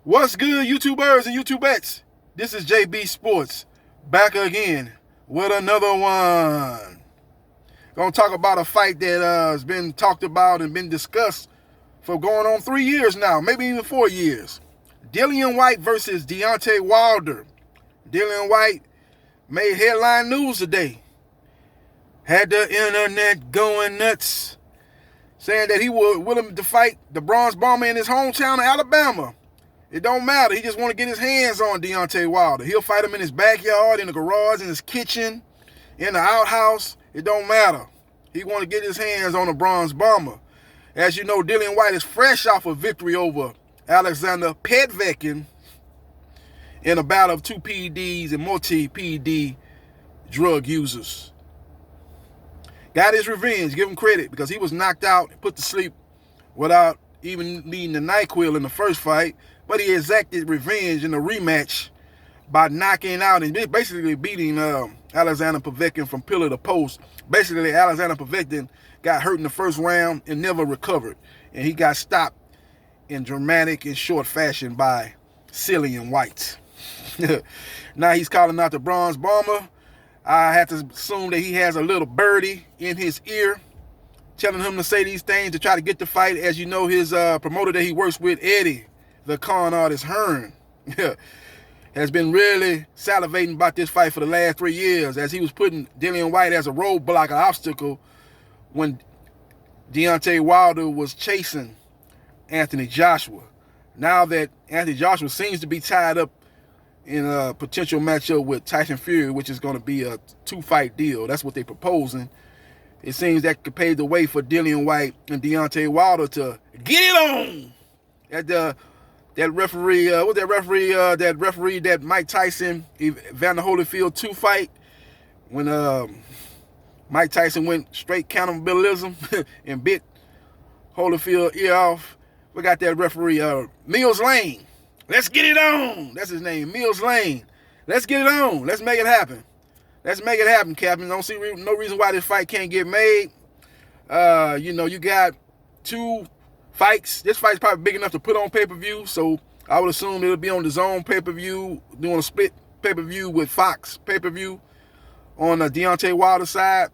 What's good, YouTubers and YouTubettes? This is JBsports back again with another one. Gonna talk about a fight that has been talked about and been discussed for going on 3 years now, maybe even 4 years. Dillian Whyte versus Deontay Wilder. Dillian Whyte made headline news today. Had the internet going nuts, saying that he was willing to fight the Bronze Bomber in his hometown of Alabama. It don't matter. He just want to get his hands on Deontay Wilder. He'll fight him in his backyard, in the garage, in his kitchen, in the outhouse. It don't matter. He want to get his hands on the Bronze Bomber. As you know, Dillian Whyte is fresh off a victory over Alexander Povetkin in a battle of two PEDs and multi-PED drug users. Got his revenge. Give him credit because he was knocked out, put to sleep without even needing the NyQuil in the first fight. But he exacted revenge in the rematch by knocking out and basically beating Alexander Povetkin from pillar to post. Basically, Alexander Povetkin got hurt in the first round and never recovered. And he got stopped in dramatic and short fashion by Dillian Whyte. Now he's calling out the Bronze Bomber. I have to assume that he has a little birdie in his ear telling him to say these things to try to get the fight. As you know, his promoter that he works with, Eddie, the con artist Hearn, has been really salivating about this fight for the last 3 years, as he was putting Dillian Whyte as a roadblock, an obstacle, when Deontay Wilder was chasing Anthony Joshua. Now that Anthony Joshua seems to be tied up in a potential matchup with Tyson Fury, which is going to be a 2-fight deal. That's what they're proposing. It seems that could pave the way for Dillian Whyte and Deontay Wilder to get it on. That referee that Mike Tyson, Evander Holyfield 2 fight, when Mike Tyson went straight cannibalism and bit Holyfield ear off. We got that referee, Mills Lane. Let's get it on. That's his name, Mills Lane. Let's get it on. Let's make it happen. Let's make it happen, Captain. Don't see no reason why this fight can't get made. You got 2 fights. This fight's probably big enough to put on pay-per-view, so I would assume it'll be on the DAZN pay-per-view, doing a split pay-per-view with Fox pay-per-view on the Deontay Wilder side,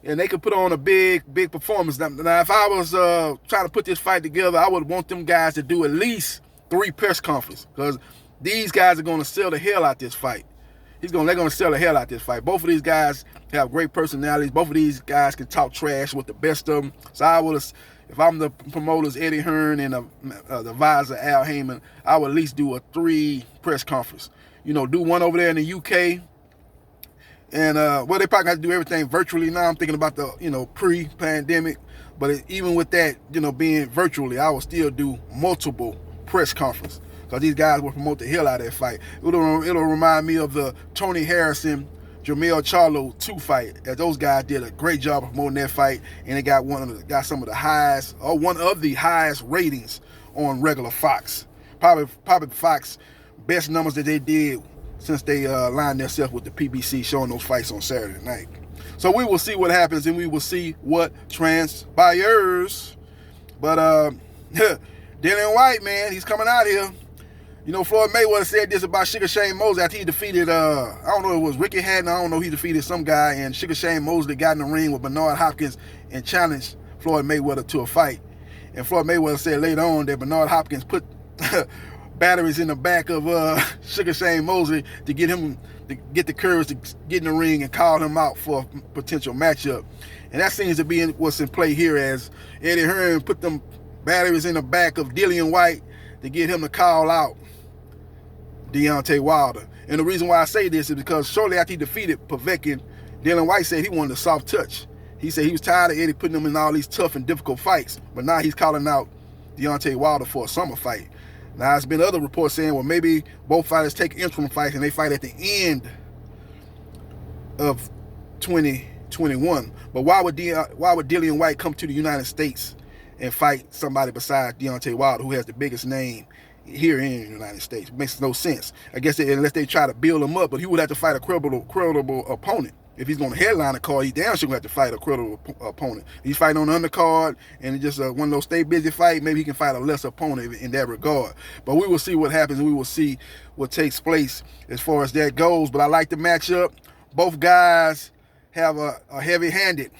and they could put on a big performance. Now, if I was trying to put this fight together, I would want them guys to do at least 3 press conferences, because these guys are going to sell the hell out this fight. They're going to sell the hell out this fight. Both of these guys have great personalities. Both of these guys can talk trash with the best of them. So I would, if I'm the promoters, Eddie Hearn, and the advisor, Al Heyman, I would at least do a 3 press conference. Do one over there in the UK. And, they probably got to do everything virtually now. I'm thinking about the, pre-pandemic. But even with that, being virtually, I would still do multiple press conference, because these guys will promote the hell out of that fight. It'll remind me of the Tony Harrison, Jermell Charlo 2 fight, as those guys did a great job of promoting that fight, and it got one of the highest ratings on regular Fox. Probably Fox best numbers that they did since they lined themselves with the PBC, showing those fights on Saturday night. So we will see what happens, and we will see what transpires. But Dillian Whyte, man, he's coming out here. Floyd Mayweather said this about Sugar Shane Mosley after he defeated, I don't know, it was Ricky Hatton. I don't know, he defeated some guy, and Sugar Shane Mosley got in the ring with Bernard Hopkins and challenged Floyd Mayweather to a fight. And Floyd Mayweather said later on that Bernard Hopkins put batteries in the back of Sugar Shane Mosley to get him to get the courage to get in the ring and call him out for a potential matchup. And that seems to be what's in play here, as Eddie Hearn put them batteries in the back of Dillian Whyte to get him to call out Deontay Wilder. And the reason why I say this is because shortly after he defeated Povetkin, Dillian Whyte said he wanted a soft touch. He said he was tired of Eddie putting him in all these tough and difficult fights, but now he's calling out Deontay Wilder for a summer fight. Now, there's been other reports saying, well, maybe both fighters take interim fights and they fight at the end of 2021. But why would Dillian Whyte come to the United States and fight somebody besides Deontay Wilder, who has the biggest name here in the United States? It makes no sense. I guess unless they try to build him up, but he would have to fight a credible opponent. If he's going to headline the card, he damn sure going to have to fight a credible opponent. He's fighting on the undercard, and it's just one of those stay busy fight. Maybe he can fight a lesser opponent in that regard. But we will see what happens, and we will see what takes place as far as that goes. But I like the matchup. Both guys have a heavy-handed.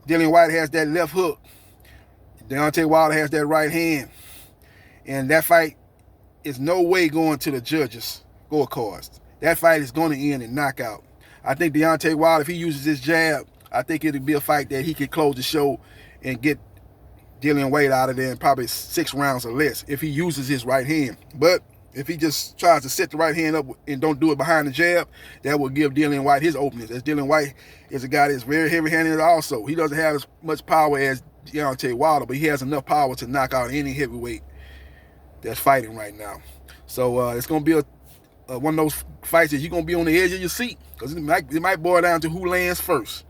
Dillian Whyte has that left hook. Deontay Wilder has that right hand. And that fight is no way going to the judges' scorecards. That fight is going to end in knockout. I think Deontay Wilder, if he uses his jab, I think it'll be a fight that he can close the show and get Dillian Whyte out of there in probably 6 rounds or less if he uses his right hand. But if he just tries to set the right hand up and don't do it behind the jab, that will give Dillian Whyte his openings. As Dillian Whyte is a guy that's very heavy-handed also. He doesn't have as much power as Deontay Wilder, but he has enough power to knock out any heavyweight that's fighting right now. So it's going to be one of those fights that you're going to be on the edge of your seat, because it might boil down to who lands first.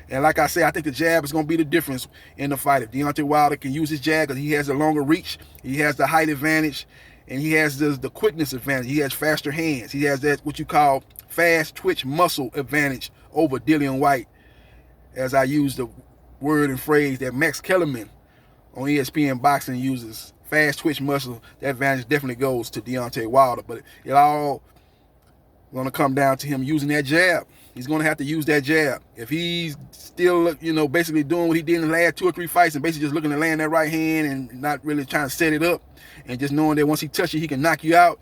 And like I say, I think the jab is going to be the difference in the fight. If Deontay Wilder can use his jab because he has a longer reach, he has the height advantage, and he has the quickness advantage. He has faster hands. He has that what you call fast twitch muscle advantage over Dillian Whyte, as I use the word and phrase that Max Kellerman on ESPN Boxing uses. Fast twitch muscle, that advantage definitely goes to Deontay Wilder. But it all going to come down to him using that jab. He's going to have to use that jab. If he's still, basically doing what he did in the last 2 or 3 fights and basically just looking to land that right hand and not really trying to set it up and just knowing that once he touches you, he can knock you out,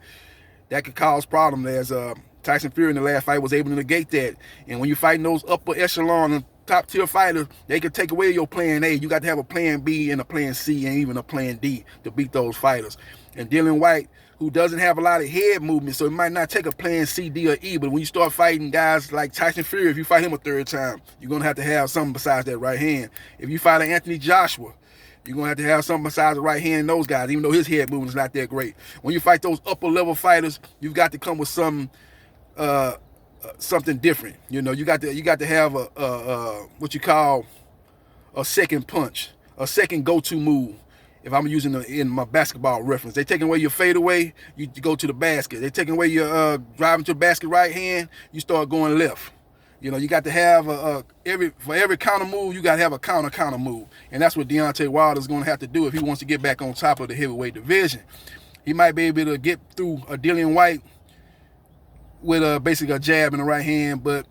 that could cause problems. As Tyson Fury in the last fight was able to negate that. And when you're fighting those upper echelon and top tier fighters, they could take away your plan A. You got to have a plan B and a plan C and even a plan D to beat those fighters. And Dillian Whyte, who doesn't have a lot of head movement, so it might not take a plan C, D, or E, but when you start fighting guys like Tyson Fury, if you fight him a 3rd time, you're going to have something besides that right hand. If you fight an Anthony Joshua, you're going to have something besides the right hand in those guys, even though his head movement is not that great. When you fight those upper level fighters, you've got to come with something different. You got to have a what you call a second punch, a second go-to move. If I'm using in my basketball reference, they're taking away your fadeaway, you go to the basket. They're taking away your driving to the basket right hand, you start going left. You got to have for every counter move, you got to have a counter move. And that's what Deontay Wilder is going to have to do if he wants to get back on top of the heavyweight division. He might be able to get through a Dillian Whyte with basically a jab in the right hand, but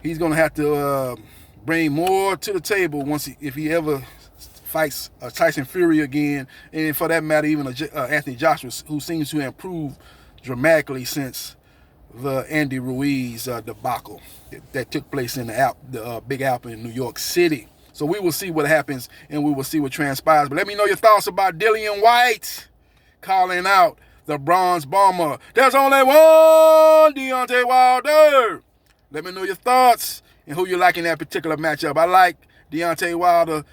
he's going to have to bring more to the table if he ever fights Tyson Fury again, and for that matter, even Anthony Joshua, who seems to improve dramatically since the Andy Ruiz debacle that took place in the Big Apple in New York City. So we will see what happens, and we will see what transpires. But let me know your thoughts about Dillian Whyte calling out the Bronze Bomber. There's only one Deontay Wilder. Let me know your thoughts and who you like in that particular matchup. I like Deontay Wilder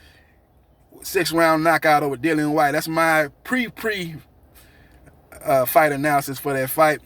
6-round knockout over Dillian Whyte. That's my pre fight analysis for that fight.